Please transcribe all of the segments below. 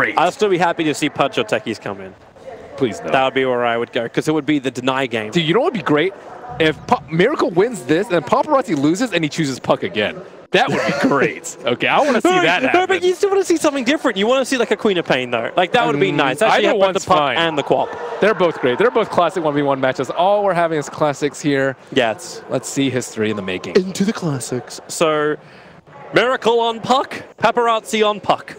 great. I'll still be happy to see Punch or Techies come in. Please no. That would be where I would go, because it would be the deny game. Dude, you know what would be great? If Miracle wins this and Paparazi loses and he chooses Puck again. That would be great. Okay, I want to see that happen. No, but you still want to see something different. You want to see like a Queen of Pain, though. Like, that would be nice. Actually, either have both the Puck fine. and the Quap. They're both great. They're both classic 1v1 matches. All we're having is classics here. Yeah, let's see history in the making. Into the classics. So, Miracle on Puck, Paparazzi on Puck.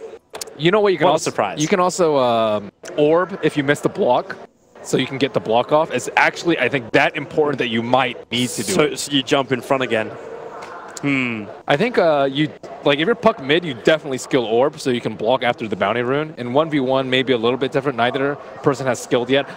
You know what? You can what also a surprise. You can also orb if you miss the block, so you can get the block off. It's actually, I think, that important that you might need to do it. So you jump in front again. I think if you're Puck mid, you definitely skill orb so you can block after the bounty rune. In 1v1, maybe a little bit different. Neither person has skilled yet.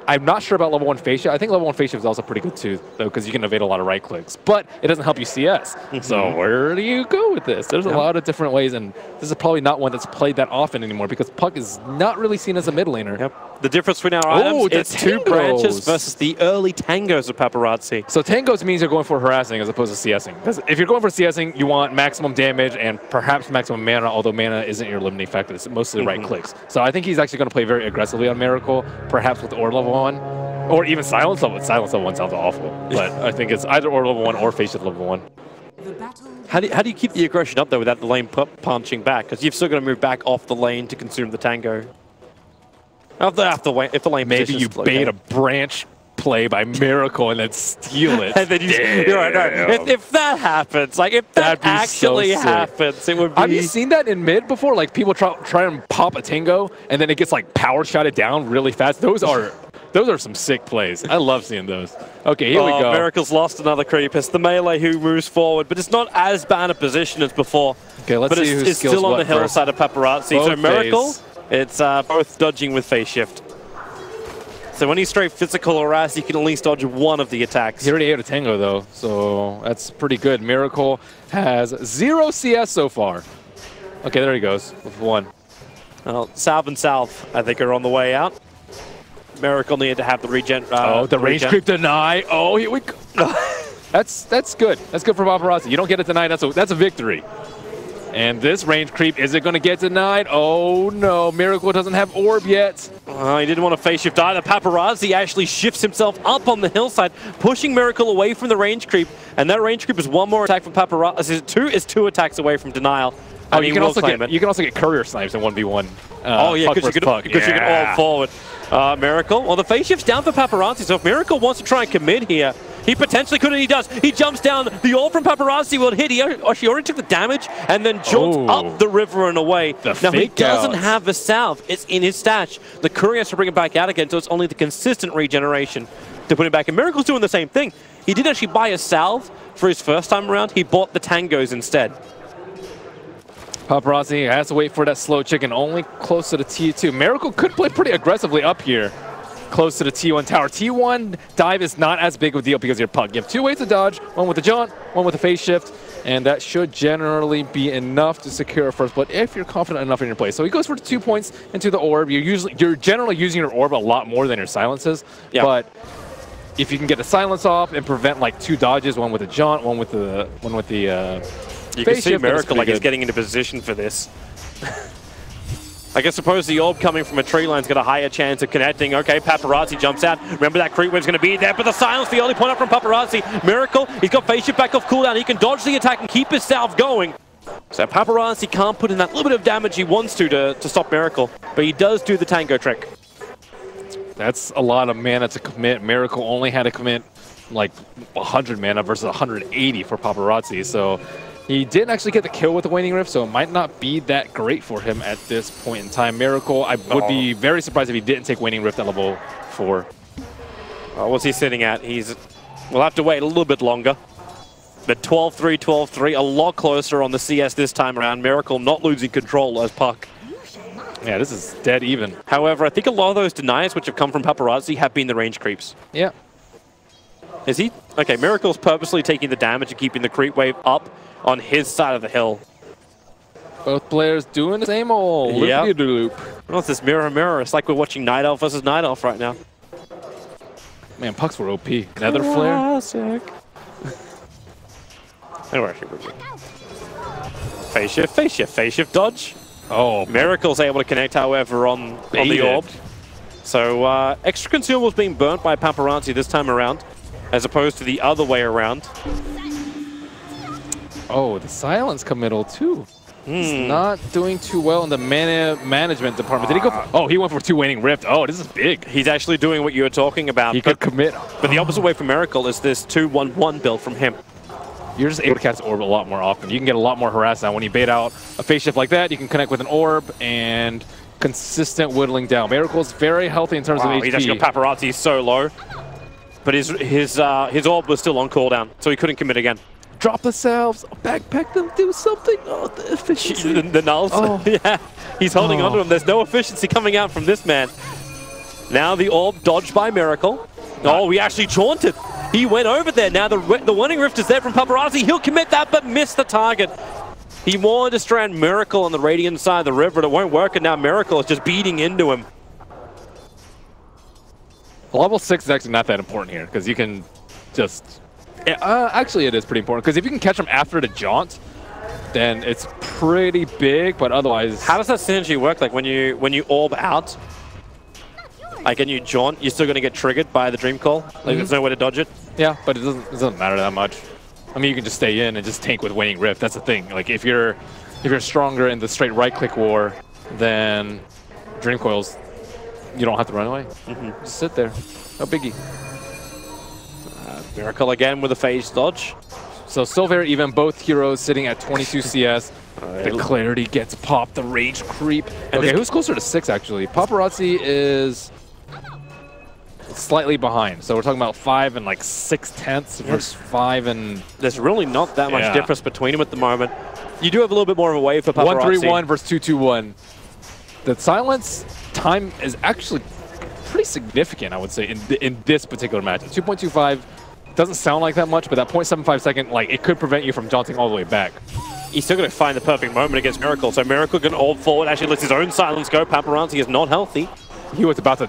I'm not sure about level 1 face shift. I think level 1 face shift is also pretty good too, though, because you can evade a lot of right clicks. But it doesn't help you CS. So where do you go with this? There's a lot of different ways, and this is probably not one that's played that often anymore because Puck is not really seen as a mid laner. Yep. The difference between our items is 2 branches versus the early tangos of Paparazzi. So tangos means you're going for harassing as opposed to CSing. Because if you're going for CSing, you want maximum damage and perhaps maximum mana, although mana isn't your limiting factor. It's mostly right clicks. So I think he's actually going to play very aggressively on Miracle, perhaps with Orb level 1. Or even Silence level. Silence level 1 sounds awful. But I think it's either Orb level 1 or Face Shift level 1. How do you keep the aggression up, though, without the lane punching back? Because you've still got to move back off the lane to consume the tango. If the lane maybe you bait a branch play by Miracle and then steal it. And then you're right, no. If that happens, like if that actually happens, it would be. Have you seen that in mid before? Like people try and pop a tango and then it gets like power shotted down really fast. Those are some sick plays. I love seeing those. Okay, here we go. Miracle's lost another creep. It's the melee who moves forward, but it's not as bad a position as before. Okay, let's see who it's still on the hillside of Paparazzi. Both so Miracle, it's both dodging with phase shift. So when he's straight physical harass, he can at least dodge one of the attacks. He already ate a tango though, so that's pretty good. Miracle has 0 CS so far. Okay, there he goes with 1. Well, Salve and Salve, I think, are on the way out. Miracle needed to have the regen. The range creep deny. Oh, here we go. That's good. That's good for Paparazi. You don't get it denied. That's a victory. And this range creep, is it going to get denied? Oh no, Miracle doesn't have orb yet. He didn't want to face shift either. Paparazzi actually shifts himself up on the hillside, pushing Miracle away from the range creep. And that range creep is 1 more attack from Paparazzi. Is 2 attacks away from denial. Oh, you can also get courier snipes in 1v1. Oh yeah, because you can all forward. Miracle, well, the phase shift's down for Paparazzi, so if Miracle wants to try and commit here, he potentially could, and he does. He jumps down. The ult from Paparazzi will hit. He already took the damage and then jaunts up the river and away. Now, he doesn't have the salve. It's in his stash. The courier has to bring it back out again, so it's only the consistent regeneration to put it back. And Miracle's doing the same thing. He did actually buy a salve for his first time around. He bought the tangos instead. Paparazi has to wait for that slow chicken, only close to the T2. Miracle could play pretty aggressively up here, close to the T1 tower. T1 dive is not as big of a deal because you're Puck. You have 2 ways to dodge, 1 with the jaunt, 1 with the phase shift, and that should generally be enough to secure a first blood if you're confident enough in your play. So he goes for 2 points into the orb. You're generally using your orb a lot more than your silences, but if you can get the silence off and prevent like 2 dodges, 1 with the jaunt, 1 with the you can see Miracle like he's getting into position for this. I suppose the orb coming from a tree line's got a higher chance of connecting. Okay, Paparazzi jumps out. Remember that creep wave's going to be there, but the silence, the only point up from Paparazzi. Miracle, he's got phase shift back off cooldown. He can dodge the attack and keep his salve going. So Paparazzi can't put in that little bit of damage he wants to stop Miracle, but he does do the tango trick. That's a lot of mana to commit. Miracle only had to commit like 100 mana versus 180 for Paparazzi, so he didn't actually get the kill with the Waning Rift, so it might not be that great for him at this point in time. Miracle, I would be very surprised if he didn't take Waning Rift at level 4. What's he sitting at? We'll have to wait a little bit longer. But 12-3, 12-3, a lot closer on the CS this time around. Miracle not losing control as Puck. Yeah, this is dead even. However, I think a lot of those deniers which have come from Paparazzi have been the range creeps. Yeah. Is he? Okay, Miracle's purposely taking the damage and keeping the creep wave up on his side of the hill. Both players doing the same old loop-de-loop. Well, it's this mirror. It's like we're watching Night Elf versus Night Elf right now. Man, Pucks were OP. Nether Flare. Anyway, actually, phase shift, phase shift, phase shift dodge. Oh, Miracle's able to connect, however, on the orb. So extra consumables being burnt by Paparazi this time around, as opposed to the other way around. Oh, the silence committal too. He's not doing too well in the mana management department. Did he go? Oh, he went for 2 waning rift. Oh, this is big. He's actually doing what you were talking about. He could commit. But the opposite way for Miracle is this 2-1-1 build from him. You're just able to cast orb a lot more often. You can get a lot more harass now. When you bait out a phase shift like that, you can connect with an orb and consistent whittling down. Miracle's very healthy in terms of HP. He's actually got Paparazzi so low. But his orb was still on cooldown, so he couldn't commit again. Drop the salves, backpack them, do something. Oh, the efficiency. The nulls. Oh. Yeah, he's holding onto him. There's no efficiency coming out from this man. Now the orb dodged by Miracle. Oh, he actually chaunted. He went over there. Now the Waning Rift is there from Paparazi. He'll commit that, but miss the target. He wanted to strand Miracle on the Radiant side of the river, but it won't work, and now Miracle is just beating into him. Level 6 is actually not that important here, because you can just... actually, it is pretty important, because if you can catch him after the jaunt, then it's pretty big, but otherwise... How does that synergy work? Like, when you orb out, like, and you jaunt, you're still going to get triggered by the Dream Call? Like, there's no way to dodge it? Yeah, but it doesn't matter that much. I mean, you can just stay in and just tank with Waning Rift. That's the thing. Like, if you're stronger in the straight right-click war, then Dream Coils, you don't have to run away. Just sit there. No biggie. Miracle again with a phase dodge. So still very even. Both heroes sitting at 22 CS. The clarity gets popped. The rage creep. Okay, who's closer to 6 actually? Paparazzi is slightly behind. So we're talking about 5 and like 6/10 versus 5 and... There's really not that much difference between them at the moment. You do have a little bit more of a wave for Paparazzi. 1-3-1 versus 2-2-1. The silence time is actually pretty significant, I would say, in this particular match. 2.25 doesn't sound like that much, but that 0.75 second, like, it could prevent you from jaunting all the way back. He's still going to find the perfect moment against Miracle. So Miracle can orb forward, actually lets his own silence go. Paparazzi is not healthy. He was about to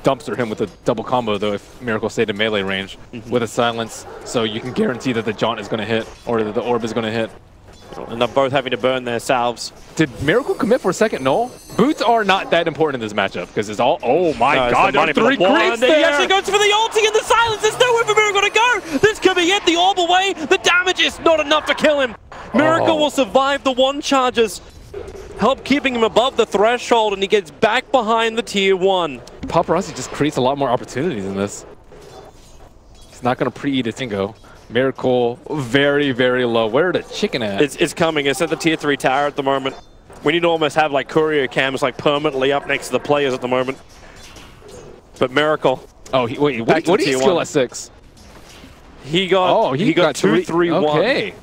dumpster him with a double combo, though, if Miracle stayed in melee range with a silence. So you can guarantee that the jaunt is going to hit, or that the orb is going to hit. And they're both having to burn their salves. Did Miracle commit for a second? No. Boots are not that important in this matchup, because it's all... Oh my god, there's 3 creeps there! He actually goes for the ulti in the silence. There's nowhere for Miracle to go! This could be it. The orb away. The damage is not enough to kill him. Miracle will survive the 1 charges. Help keeping him above the threshold, and he gets back behind the tier 1. Paparazzi just creates a lot more opportunities in this. He's not going to pre-eat a Tingo. Miracle, very, very low. Where are the chicken at? It's coming. It's at the tier 3 tower at the moment. We need to almost have like courier cams like permanently up next to the players at the moment. But Miracle. Oh, wait, what did he skill at 6? He got 2-3-1. Okay.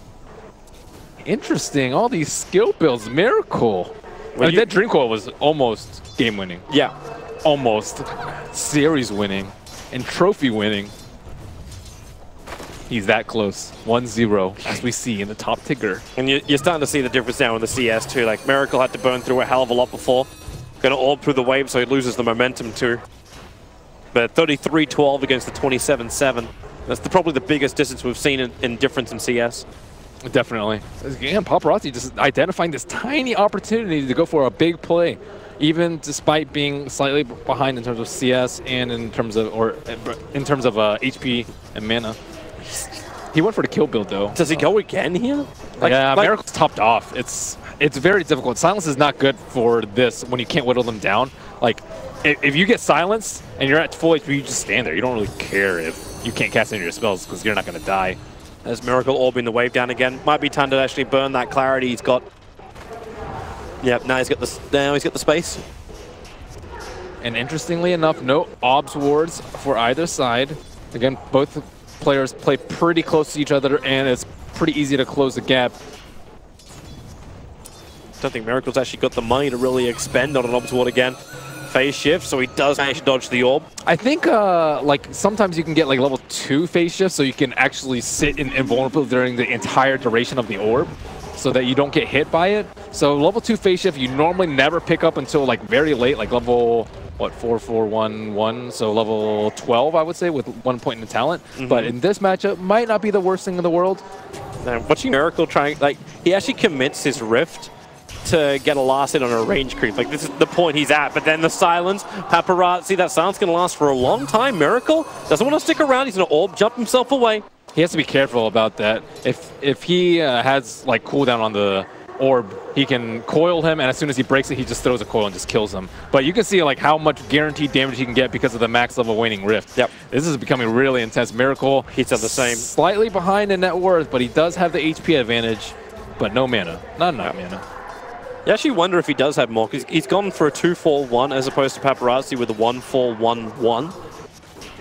Interesting. All these skill builds. Miracle. That Dream Coil was almost game winning. Yeah. Almost. Series winning. And trophy winning. He's that close. 1-0, as we see in the top ticker. And you're starting to see the difference now in the CS too. Like, Miracle had to burn through a hell of a lot before. Going to orb through the wave, so he loses the momentum too. But 33-12 against the 27-7. That's probably the biggest distance we've seen in difference in CS. Definitely. Again, Paparazzi just identifying this tiny opportunity to go for a big play, even despite being slightly behind in terms of CS and in terms of HP and mana. He went for the kill build though. Does he go again here? Yeah, Miracle's topped off. It's very difficult. Silence is not good for this when you can't whittle them down. Like, if you get silenced and you're at full HP, you just stand there. You don't really care if you can't cast any of your spells because you're not going to die. There's Miracle orbing the wave down again. Might be time to actually burn that clarity he's got. Yep, now he's got the space. And interestingly enough, no obs wards for either side. Again, both players play pretty close to each other, and it's pretty easy to close the gap. Don't think Miracle's actually got the money to really expend on an obs ward again. Phase shift, so he does actually dodge the orb. I think like sometimes you can get like level 2 phase shift, so you can actually sit invulnerable during the entire duration of the orb, so that you don't get hit by it. So level 2 phase shift you normally never pick up until like very late, like level 4, 4, 1, 1, so level 12 I would say, with 1 point in the talent. But in this matchup, might not be the worst thing in the world. Now, watching Miracle trying, like, he actually commits his rift to get a last hit on a range creep. Like, this is the point he's at. But then the silence, Paparazi, that silence going to last for a long time. Miracle doesn't want to stick around. He's going to orb jump himself away. He has to be careful about that. If he has like cooldown on the orb, he can coil him, and as soon as he breaks it, he just throws a coil and just kills him. But you can see like how much guaranteed damage he can get because of the max level waning rift. Yep. This is becoming really intense. Miracle, he's at the same. Slightly behind in net worth, but he does have the HP advantage, but no mana. Not enough mana. You actually wonder if he does have more, because he's gone for a 2-4-1 as opposed to Paparazi with a 1-4-1-1.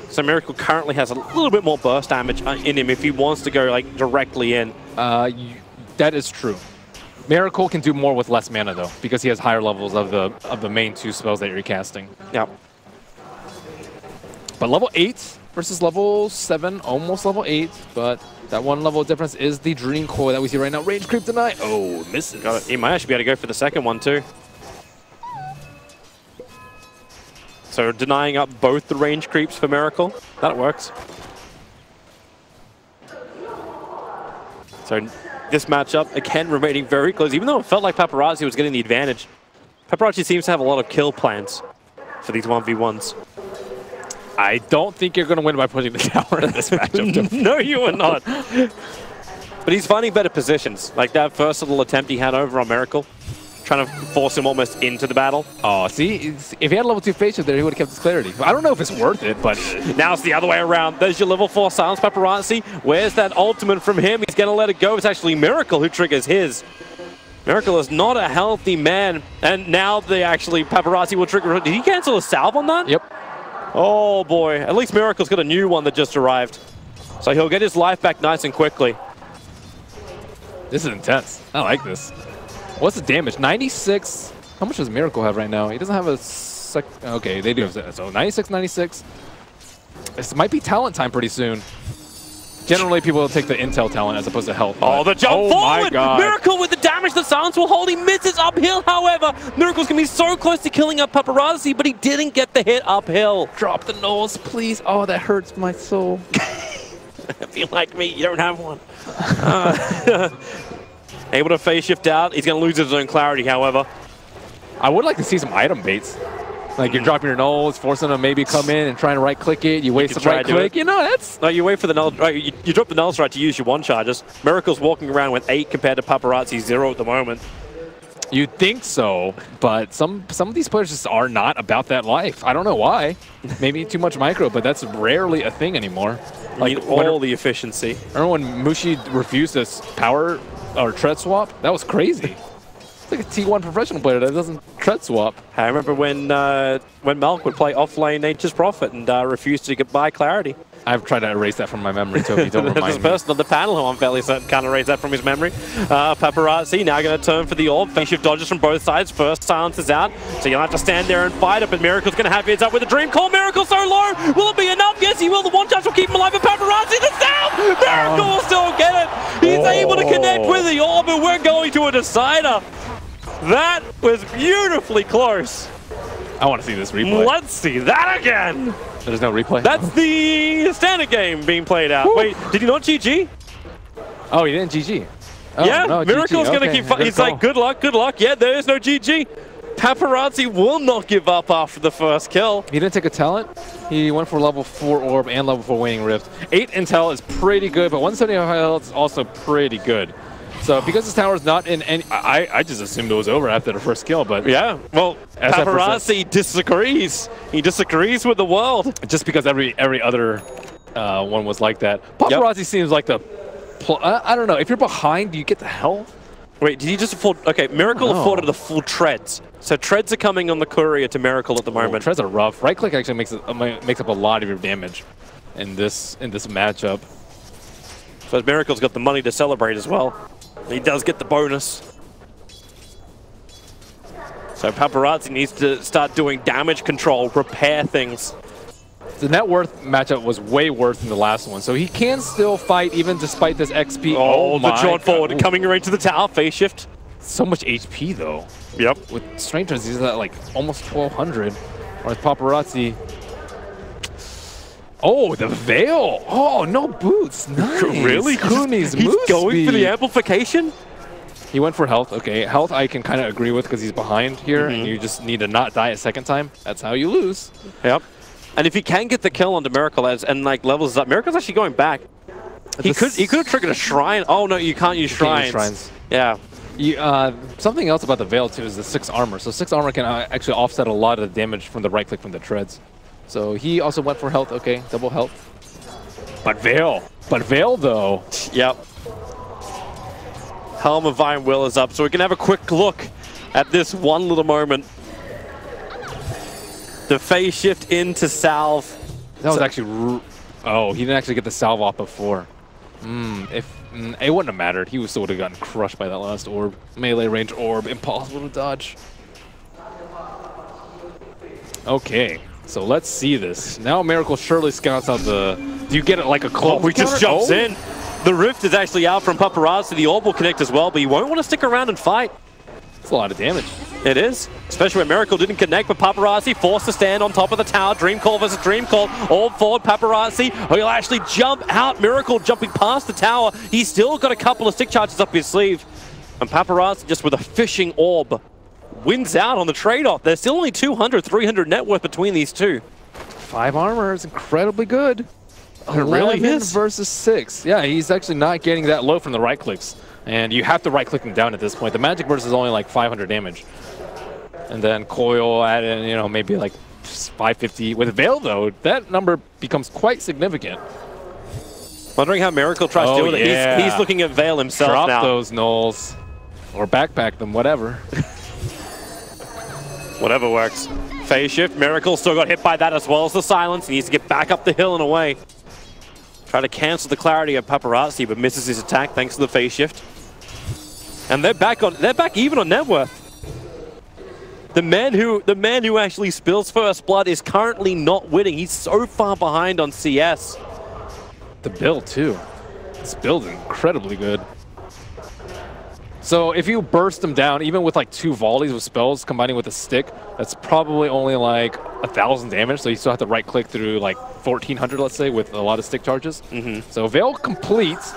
So Miracle currently has a little bit more burst damage in him if he wants to go like directly in. That is true. Miracle can do more with less mana though, because he has higher levels of the main 2 spells that you're casting. Yeah. But level 8 versus level 7, almost level 8, but that 1 level difference is the Dream Coil that we see right now. Range creep denied. Oh, misses. Got it. He might actually be able to go for the second one too. So denying up both the range creeps for Miracle. That works. So this matchup, again, remaining very close, even though it felt like Paparazi was getting the advantage. Paparazi seems to have a lot of kill plans for these 1v1s. I don't think you're going to win by pushing the tower in this matchup. No, you are not. But he's finding better positions. Like that first little attempt he had over on Miracle, trying to force him almost into the battle. Oh, see? If he had level 2 face shift there, he would have kept his clarity. I don't know if it's worth it, but now it's the other way around. There's your level 4 silence, Paparazi. Where's that ultimate from him? He's going to let it go. It's actually Miracle who triggers his. Miracle is not a healthy man. And now Paparazi will trigger. Did he cancel a salve on that? Yep. Oh boy. At least Miracle's got a new one that just arrived. So he'll get his life back nice and quickly. This is intense. I like this. What's the damage? 96. How much does Miracle have right now? He doesn't have a sec. Okay, they do have that. So 96, 96. This might be talent time pretty soon. Generally, people will take the intel talent as opposed to health. Oh, the jump forward! My God. Miracle with the damage the silence will hold. He misses uphill, however. Miracle's going to be so close to killing up Paparazi, but he didn't get the hit uphill. Drop the nose, please. Oh, that hurts my soul. If you like me, you don't have one. Able to phase shift out. He's going to lose his own clarity, however. I would like to see some item baits. Like you're dropping your nulls, forcing them to maybe come in and trying to right click it. You waste the right click. You know, that's... No, you wait for the null. Right, you drop the nulls right to use your 1 charges. Miracle's walking around with 8 compared to Paparazi's 0 at the moment. You'd think so, but some of these players just are not about that life. I don't know why. Maybe too much micro, but that's rarely a thing anymore. Like all the efficiency. Remember when Mushi refused this power or tread swap? That was crazy. It's like a T1 professional player that doesn't tread swap. I remember when Malk would play offlane Nature's Prophet and refused to buy clarity. I've tried to erase that from my memory, Toby. Don't remind me. There's a person on the panel who I'm fairly certain can't erase that from his memory. Paparazi now going to turn for the orb. Phase shift dodges from both sides. First silence is out, so you'll have to stand there and fight it. But Miracle's going to have heads up with a Dream Call. Miracle so low. Will it be enough? Yes, he will. The 1 charge will keep him alive. And Paparazi the salve. Miracle will still get it. He's able to connect with the orb, and we're going to a decider. That was beautifully close. I want to see this replay. Let's see that again. There's no replay? That's the standard game being played out. Woo. Wait, did he not GG? Oh, he didn't GG. Oh, yeah, no, Miracle's going to keep fighting. He's like, good luck, good luck. Yeah, there is no GG. Paparazi will not give up after the first kill. He didn't take a talent. He went for level 4 orb and level 4 waning rift. 8 intel is pretty good, but 175 health is also pretty good. So because this tower is not in any, I just assumed it was over after the first kill, but yeah, well, Paparazi disagrees. He disagrees with the world. Just because every other one was like that. Paparazi seems like the, I don't know. If you're behind, do you get the health? Wait, did he just afford? Okay, Miracle afforded the full treads. So treads are coming on the courier to Miracle at the moment. Treads are rough. Right click actually makes up a lot of your damage in this matchup. So Miracle's got the money to celebrate as well. He does get the bonus. So Paparazi needs to start doing damage control, repair things. The net worth matchup was way worse than the last one, so he can still fight even despite this XP. Oh the John forward coming right to the tower, phase shift. So much HP though. Yep. With Strangers, he's at like almost 1200. Whereas Paparazi. Oh, the Veil! Oh, no boots. Nice. Really? Cooney's he's going for the amplification? He went for health. Okay, health I can kind of agree with because he's behind here, and you just need to not die a second time. That's how you lose. Yep. And if he can get the kill onto Miracle and like levels up, Miracle's actually going back. He could have triggered a shrine. Oh no, you can't use shrines. Yeah. Something else about the Veil too is the 6 armor. So 6 armor can actually offset a lot of the damage from the right click from the treads. So he also went for health. Okay, double health. But Veil though. Yep. Helm of Vine Will is up, so we can have a quick look at this one little moment. The phase shift into salve. That was actually... Oh, he didn't actually get the salve off before. It wouldn't have mattered. He still would have gotten crushed by that last orb. Melee range orb. Impossible to dodge. Okay, so let's see this. Now Miracle surely scouts out the... Do you get it like a close? Oh, he just jumps in. The Rift is actually out from Paparazi. The orb will connect as well, but he won't want to stick around and fight. It's a lot of damage. It is, especially when Miracle didn't connect, but Paparazi forced to stand on top of the tower. Dream Call versus Dream Call. Orb forward, Paparazi. He'll actually jump out. Miracle jumping past the tower. He's still got a couple of stick charges up his sleeve. And Paparazi, just with a fishing orb, wins out on the trade-off. There's still only 200, 300 net worth between these two. 5 armor is incredibly good. It really is. Versus 6. Yeah, he's actually not getting that low from the right clicks. And you have to right click him down at this point. The magic burst is only like 500 damage. And then coil at it, you know, maybe like 550. With Veil though, that number becomes quite significant. Wondering how Miracle tries to do it. Yeah. He's looking at Veil himself now. Drop those nulls. Or backpack them, whatever. Whatever works. Phase shift. Miracle still got hit by that as well as the silence. He needs to get back up the hill and away. Try to cancel the clarity of Paparazi, but misses his attack thanks to the phase shift. And they're back even on net worth. The man who actually spills first blood is currently not winning. He's so far behind on CS. The build too. This build is incredibly good. So if you burst them down, even with like 2 volleys of spells combining with a stick, that's probably only like 1,000 damage. So you still have to right click through like 1,400, let's say, with a lot of stick charges. So Veil completes.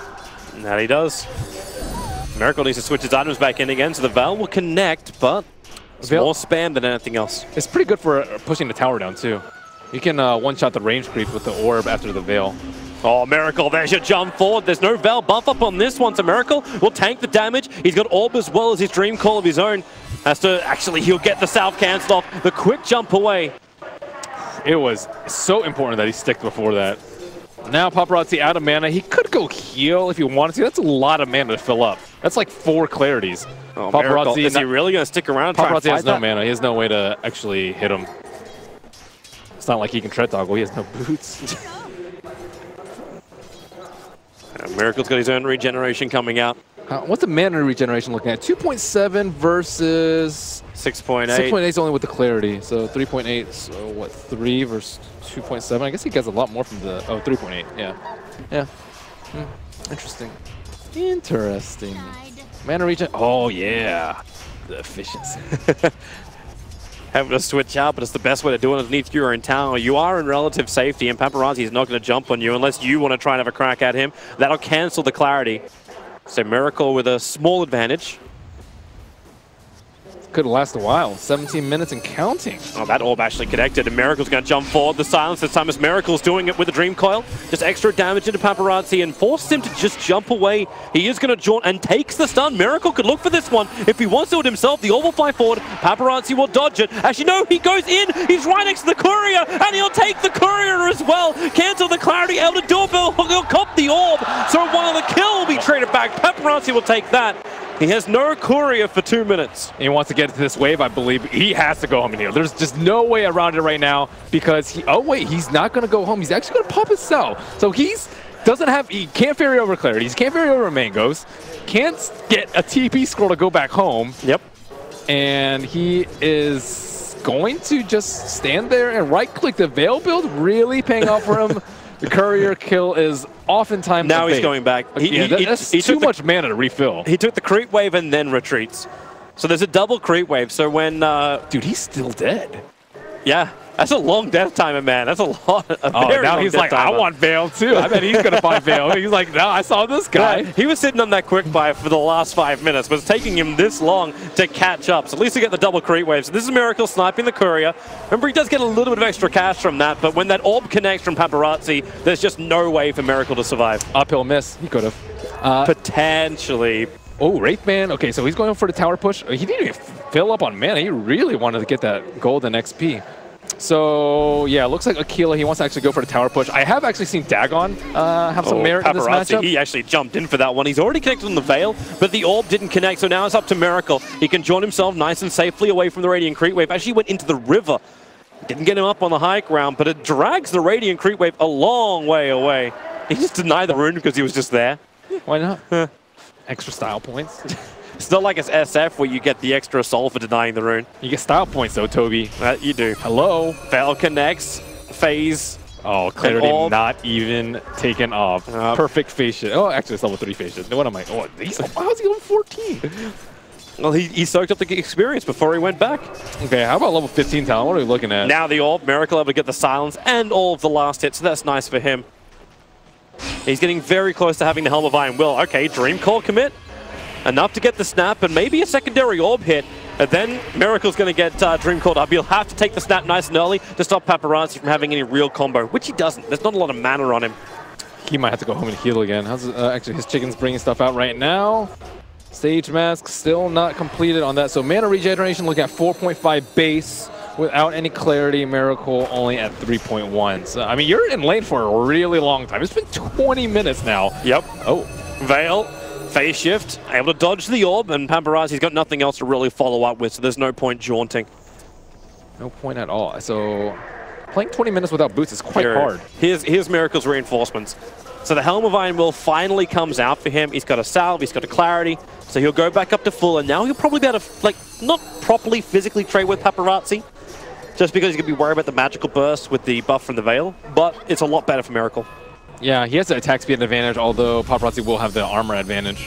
And that he does. Miracle needs to switch his items back in again, so the Veil will connect, but it's more spam than anything else. It's pretty good for pushing the tower down too. You can one-shot the range creep with the orb after the Veil. Oh, Miracle, there's your jump forward. There's no Veil buff up on this one, so Miracle will tank the damage. He's got Orb as well as his Dream Call of his own. Has to, actually, he'll get the salve cancelled off. The quick jump away. It was so important that he sticked before that. Now Paparazi out of mana. He could go heal if he wanted to. That's a lot of mana to fill up. That's like 4 clarities. Oh, Paparazi, is he really going to stick around and try and fight has no mana. He has no way to actually hit him. It's not like he can tread toggle. He has no boots. Miracle's got his own regeneration coming out. What's the mana regeneration looking at? 2.7 versus 6.8. 6.8 is only with the clarity, so 3.8. So what? 3 versus 2.7. I guess he gets a lot more from the 3.8. Yeah, yeah. Interesting. Interesting. Mana regen. Oh yeah, the efficiency. Having to switch out, but it's the best way to do it underneath you are in tower. You are in relative safety, and Paparazi is not going to jump on you unless you want to try and have a crack at him. That'll cancel the clarity. So Miracle with a small advantage. Could last a while. 17 minutes and counting. Oh, that orb actually connected, and Miracle's going to jump forward. The silence this time as Miracle's doing it with the Dream Coil. Just extra damage into Paparazi and forces him to just jump away. He is going to jaunt and takes the stun. Miracle could look for this one. If he wants to do it himself, the orb will fly forward. Paparazi will dodge it. Actually, no, he goes in. He's right next to the courier, and he'll take the courier as well. Cancel the clarity. Elder Doorbell, he'll cop the orb. So while the kill will be traded back, Paparazi will take that. He has no courier for 2 minutes. He wants to get into this wave, I believe. He has to go home and heal. There's just no way around it right now because he, oh wait, he's not going to go home. He's actually going to pop his cell. So he can't ferry over clarity. He can't ferry over mangoes. Can't get a TP scroll to go back home. Yep. And he is going to just stand there and right click. The Veil build really paying off for him. The courier kill is oftentimes now he's going back. That's too much mana to refill. He took the creep wave and then retreats. So there's a double creep wave. So when dude, he's still dead. Yeah, That's a long death timer, man. That's a lot. Now he's like, I want Veil too. I bet he's going to buy Veil. He's like, no, I saw this guy. Yeah, he was sitting on that quick buy for the last 5 minutes, but it's taking him this long to catch up. So at least he get the double creep waves. So this is Miracle sniping the courier. Remember, he does get a little bit of extra cash from that, but when that orb connects from Paparazi, there's just no way for Miracle to survive. Uphill miss. He could have. Potentially. Oh, Wraithman. Okay, so he's going for the tower push. He didn't even fill up on mana. He really wanted to get that golden XP. So, yeah, it looks like Aquila, he wants to actually go for the tower push. I have actually seen Dagon have some merit in this matchup. He actually jumped in for that one. He's already connected on the Veil, but the orb didn't connect, so now it's up to Miracle. He can join himself nice and safely away from the Radiant Creep Wave. Actually went into the river. Didn't get him up on the high ground, but it drags the Radiant Creep Wave a long way away. He just denied the rune because he was just there. Why not? Extra style points. It's not like it's SF where you get the extra soul for denying the rune. You get style points though, Toby. You do. Hello. Veil connects. Phase. Oh, clarity not even taken off. Perfect phase shit. Oh, actually it's level 3 phase shit. What am I? Oh, how's he level 14? Well, he soaked up the experience before he went back. Okay, how about level 15 talent? What are we looking at? Now the orb, Miracle able to get the silence and all of the last hits, so that's nice for him. He's getting very close to having the Helm of Iron Will. Okay, Dream Call commit. Enough to get the snap and maybe a secondary orb hit. And then Miracle's going to get Dream Called up. He'll have to take the snap nice and early to stop Paparazi from having any real combo, which he doesn't. There's not a lot of mana on him. He might have to go home and heal again. How's actually, his chicken's bringing stuff out right now. Stage Mask still not completed on that. So mana regeneration, look at 4.5 base. Without any clarity, Miracle only at 3.1. So, I mean, you're in lane for a really long time. It's been 20 minutes now. Yep. Oh. Veil, phase shift, able to dodge the orb, and Paparazi's got nothing else to really follow up with, so there's no point jaunting. No point at all. So, playing 20 minutes without boots is quite hard. Here's Miracle's reinforcements. So the Helm of Iron Will finally comes out for him. He's got a salve, he's got a clarity, so he'll go back up to full, and now he'll probably be able to, like, not properly physically trade with Paparazi, just because he's going to be worried about the magical burst with the buff from the Veil, but it's a lot better for Miracle. Yeah, he has the attack speed advantage, although Paparazi will have the armor advantage.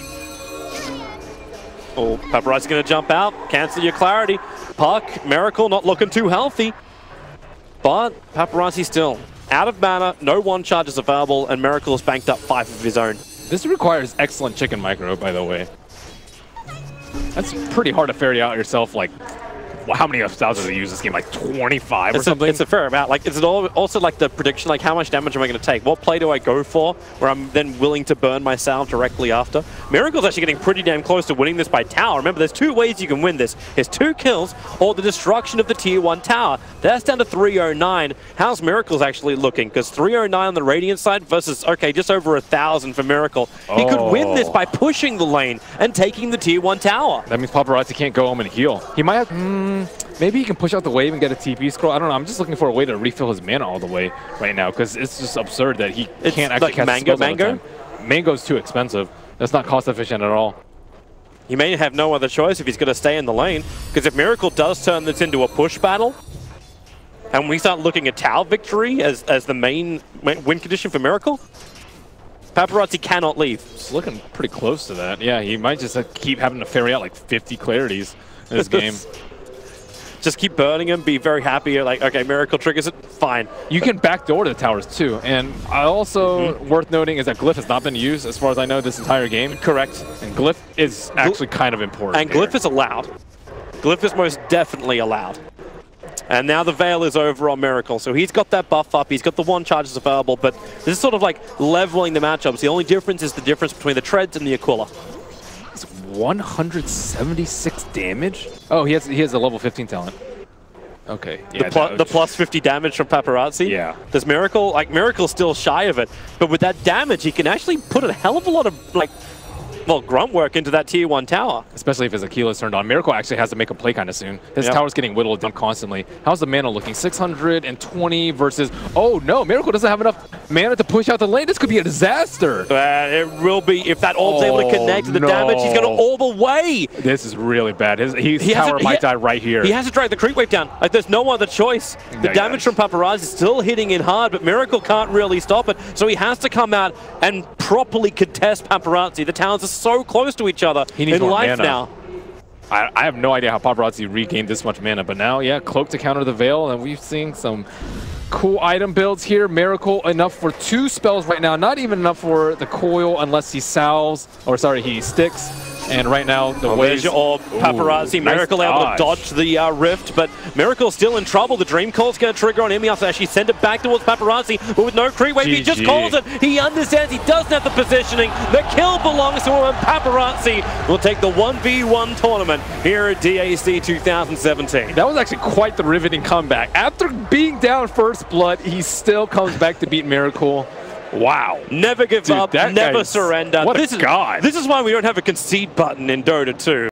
Oh, Paparazi's going to jump out, cancel your clarity. Puck, Miracle not looking too healthy, but Paparazi still out of mana, no one charges available, and Miracle has banked up 5 of his own. This requires excellent chicken micro, by the way. That's pretty hard to ferry out yourself, like, how many styles do they use this game? Like 25 or something? It's a fair amount. Like, it's also like the prediction, like how much damage am I going to take? What play do I go for where I'm then willing to burn my salve directly after? Miracle's actually getting pretty damn close to winning this by tower. Remember, there's 2 ways you can win this. There's 2 kills or the destruction of the tier 1 tower. That's down to 309. How's Miracle's actually looking? Because 309 on the Radiant side versus, okay, just over 1,000 for Miracle. He could win this by pushing the lane and taking the tier 1 tower. That means Paparazi can't go home and heal. He might have... maybe he can push out the wave and get a TP scroll. I don't know. I'm just looking for a way to refill his mana all the way right now because it's just absurd that he can't actually cast spells all the time. Mango's too expensive. That's not cost efficient at all. He may have no other choice if he's going to stay in the lane, because if Miracle does turn this into a push battle, and we start looking at tower victory as the main win condition for Miracle, Paparazi cannot leave. It's looking pretty close to that. Yeah, he might just keep having to ferry out like 50 clarities in this game. Just keep burning him, be very happy, like, okay, Miracle triggers it, fine. You can backdoor the towers too, and also worth noting is that Glyph has not been used, as far as I know, this entire game. Correct. And Glyph is actually kind of important. And Glyph is allowed. Glyph is most definitely allowed. And now the Veil is over on Miracle, so he's got that buff up, he's got the 1 charges available, but this is sort of like leveling the matchups. The only difference is the difference between the Treads and the Aquila. 176 damage? Oh, he has a level 15 talent. Okay. Yeah, the plus 50 damage from Paparazi? Yeah. Does Miracle, like, Miracle's still shy of it, but with that damage, he can actually put a hell of a lot of, like, well, grunt work into that tier 1 tower. Especially if his Achilles turned on. Miracle actually has to make a play kind of soon. His tower's getting whittled down constantly. How's the mana looking? 620 versus... Oh, no. Miracle doesn't have enough mana to push out the lane. This could be a disaster. It will be. If that orb's able to connect to the damage, he's going to orb away. This is really bad. His tower might die right here. He has to drag the creep wave down. Like, there's no other choice. The damage from Paparazi is still hitting in hard, but Miracle can't really stop it. So he has to come out and properly contest Paparazi. The towers are so close to each other in life now. I have no idea how Paparazi regained this much mana, but now, yeah, Cloak to counter the Veil, and we've seen some cool item builds here. Miracle enough for 2 spells right now, not even enough for the Coil unless he salves, or sorry, he sticks. And right now, the waves... Or Paparazi, Miracle nice able to dodge the Rift, but Miracle's still in trouble. The Dream Call's going to trigger on him. He has to actually send it back towards Paparazi, but with no creep wave, he just calls it. He understands he doesn't have the positioning. The kill belongs to him, and Paparazi will take the 1v1 tournament here at DAC 2017. That was actually quite the riveting comeback. After being down first blood, he still comes back to beat Miracle. Wow. Never give up, never surrender. What a god. This is why we don't have a concede button in Dota 2.